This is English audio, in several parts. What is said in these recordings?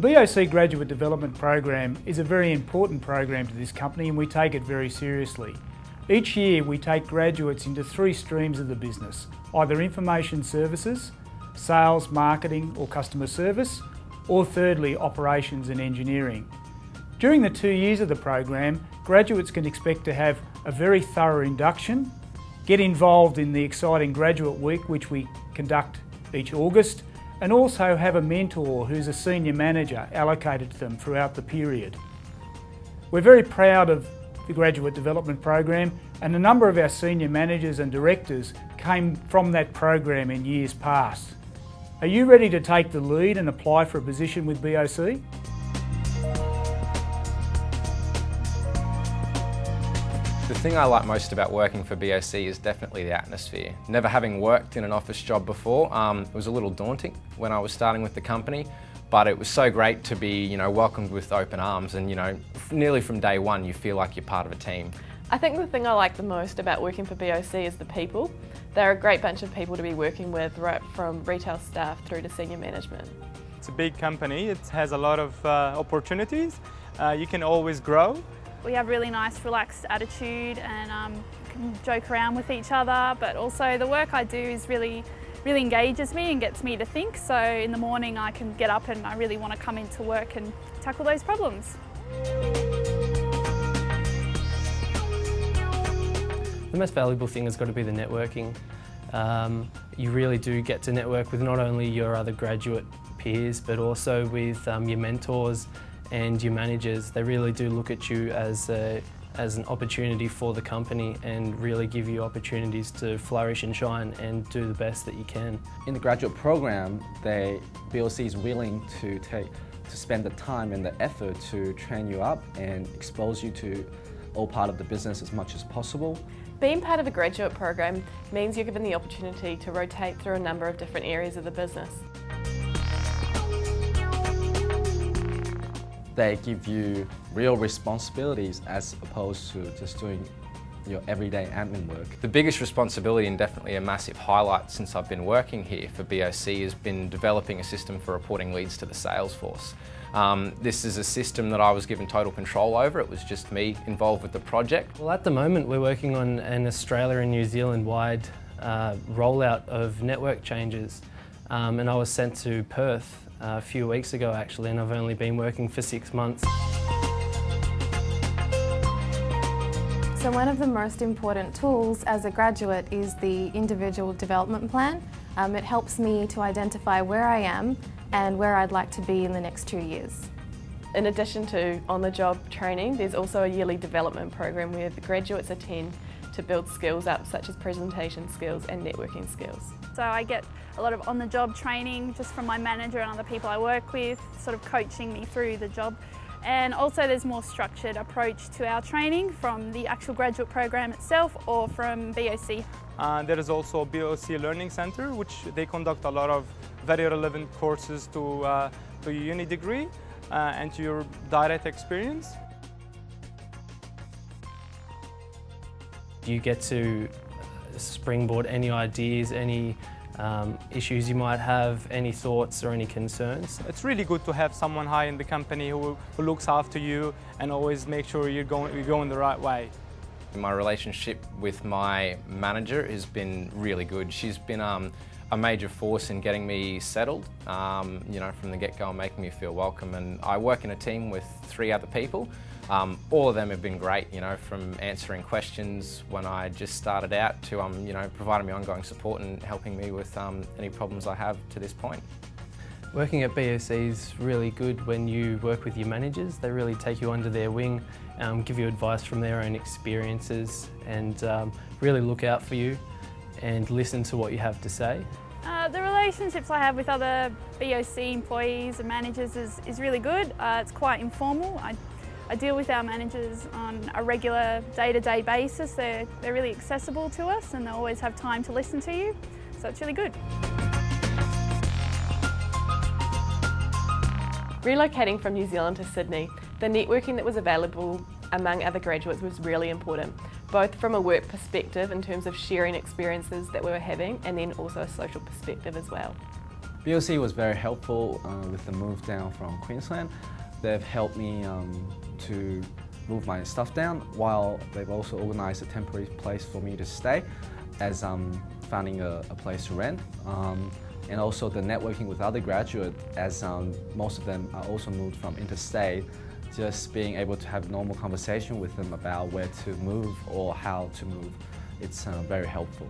The BOC Graduate Development Programme is a very important program to this company and we take it very seriously. Each year we take graduates into 3 streams of the business, either information services, sales, marketing or customer service, or thirdly operations and engineering. During the 2 years of the program, graduates can expect to have a very thorough induction, get involved in the exciting Graduate Week which we conduct each August, and also have a mentor who's a senior manager allocated to them throughout the period. We're very proud of the Graduate Development Program, and a number of our senior managers and directors came from that program in years past. Are you ready to take the lead and apply for a position with BOC? The thing I like most about working for BOC is definitely the atmosphere. Never having worked in an office job before, it was a little daunting when I was starting with the company, but it was so great to be, welcomed with open arms and, nearly from day one you feel like you're part of a team. I think the thing I like the most about working for BOC is the people. They're a great bunch of people to be working with, right from retail staff through to senior management. It's a big company, it has a lot of opportunities, you can always grow. We have a really nice relaxed attitude and can joke around with each other, but also the work I do is really engages me and gets me to think. So in the morning I can get up and I really want to come into work and tackle those problems. The most valuable thing has got to be the networking. You really do get to network with not only your other graduate peers but also with your mentors and your managers. They really do look at you as an opportunity for the company and really give you opportunities to flourish and shine and do the best that you can. In the graduate program, BOC is willing to spend the time and the effort to train you up and expose you to all part of the business as much as possible. Being part of a graduate program means you're given the opportunity to rotate through a number of different areas of the business. They give you real responsibilities as opposed to just doing your everyday admin work. The biggest responsibility and definitely a massive highlight since I've been working here for BOC has been developing a system for reporting leads to the sales force. This is a system that I was given total control over. It was just me involved with the project. Well, at the moment we're working on an Australia and New Zealand wide rollout of network changes, and I was sent to Perth a few weeks ago actually, and I've only been working for 6 months. So one of the most important tools as a graduate is the individual development plan. It helps me to identify where I am and where I'd like to be in the next 2 years. In addition to on-the-job training, there's also a yearly development program where the graduates attend to build skills up such as presentation skills and networking skills. So I get a lot of on-the-job training just from my manager and other people I work with, sort of coaching me through the job. And also there's more structured approach to our training from the actual graduate program itself or from BOC. There is also a BOC Learning Centre, which they conduct a lot of very relevant courses to your uni degree and to your direct experience. You get to springboard any ideas, any issues you might have, any thoughts or any concerns. It's really good to have someone high in the company who looks after you and always make sure you're going the right way. My relationship with my manager has been really good. She's been a major force in getting me settled, from the get-go and making me feel welcome. And I work in a team with 3 other people. All of them have been great, from answering questions when I just started out to, providing me ongoing support and helping me with any problems I have to this point. Working at BOC is really good when you work with your managers. They really take you under their wing, give you advice from their own experiences and really look out for you and listen to what you have to say. The relationships I have with other BOC employees and managers is really good. It's quite informal. I deal with our managers on a regular day-to-day basis. They're really accessible to us and they always have time to listen to you, so it's really good. Relocating from New Zealand to Sydney, the networking that was available among other graduates was really important, both from a work perspective in terms of sharing experiences that we were having and then also a social perspective as well. BOC was very helpful with the move down from Queensland. They've helped me to move my stuff down, while they've also organised a temporary place for me to stay as I'm finding a place to rent. And also the networking with other graduates, as most of them are also moved from interstate, just being able to have normal conversation with them about where to move or how to move. It's very helpful.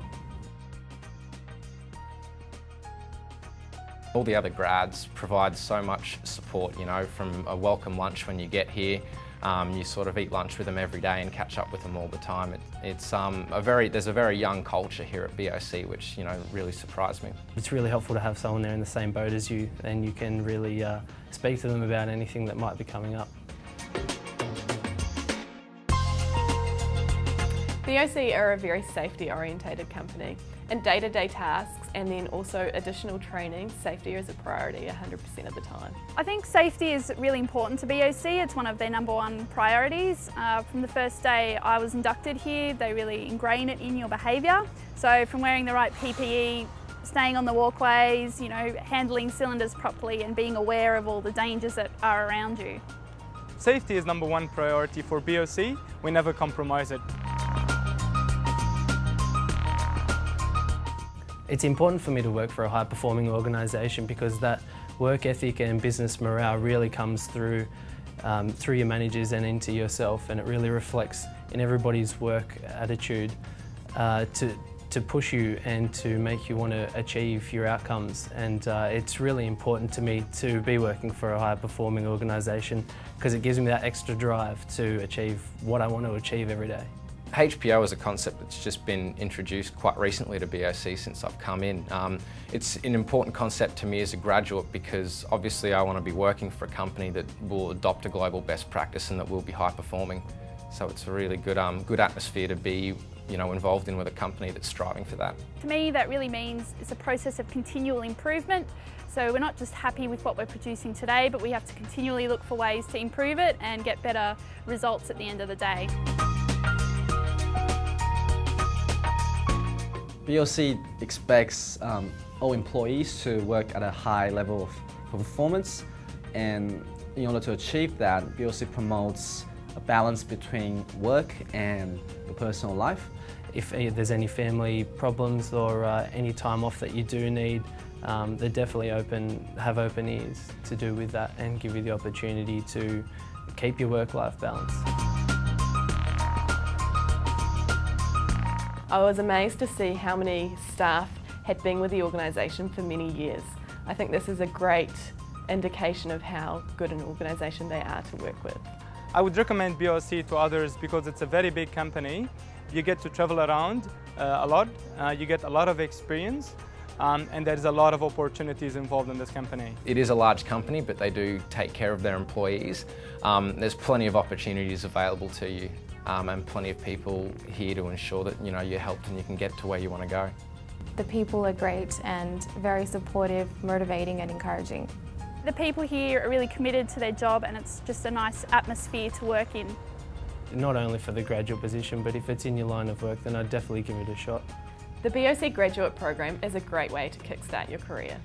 All the other grads provide so much support, you know, from a welcome lunch when you get here. You sort of eat lunch with them every day and catch up with them all the time. There's a very young culture here at BOC, which, you know, really surprised me. It's really helpful to have someone there in the same boat as you, and you can really speak to them about anything that might be coming up. BOC are a very safety orientated company. In day-to-day tasks and then also additional training, safety is a priority 100% of the time. I think safety is really important to BOC. It's one of their #1 priorities. From the first day I was inducted here, they really ingrain it in your behaviour. So from wearing the right PPE, staying on the walkways, you know, handling cylinders properly and being aware of all the dangers that are around you. Safety is #1 priority for BOC. We never compromise it. It's important for me to work for a high-performing organisation because that work ethic and business morale really comes through your managers and into yourself, and it really reflects in everybody's work attitude to push you and to make you want to achieve your outcomes. And it's really important to me to be working for a high-performing organisation because it gives me that extra drive to achieve what I want to achieve every day. HPO is a concept that's just been introduced quite recently to BOC since I've come in. It's an important concept to me as a graduate because obviously I want to be working for a company that will adopt a global best practice and that will be high performing. So it's a really good atmosphere to be, you know, involved in with a company that's striving for that. To me, that really means it's a process of continual improvement. So we're not just happy with what we're producing today, but we have to continually look for ways to improve it and get better results at the end of the day. BOC expects all employees to work at a high level of performance, and in order to achieve that, BOC promotes a balance between work and your personal life. If there's any family problems or any time off that you do need, they're definitely have open ears to do with that and give you the opportunity to keep your work-life balance. I was amazed to see how many staff had been with the organisation for many years. I think this is a great indication of how good an organisation they are to work with. I would recommend BOC to others because it's a very big company. You get to travel around a lot, you get a lot of experience, and there's a lot of opportunities involved in this company. It is a large company, but they do take care of their employees. There's plenty of opportunities available to you. And plenty of people here to ensure that, you know, you're helped and you can get to where you want to go. The people are great and very supportive, motivating and encouraging. The people here are really committed to their job and it's just a nice atmosphere to work in. Not only for the graduate position, but if it's in your line of work, then I'd definitely give it a shot. The BOC Graduate Programme is a great way to kickstart your career.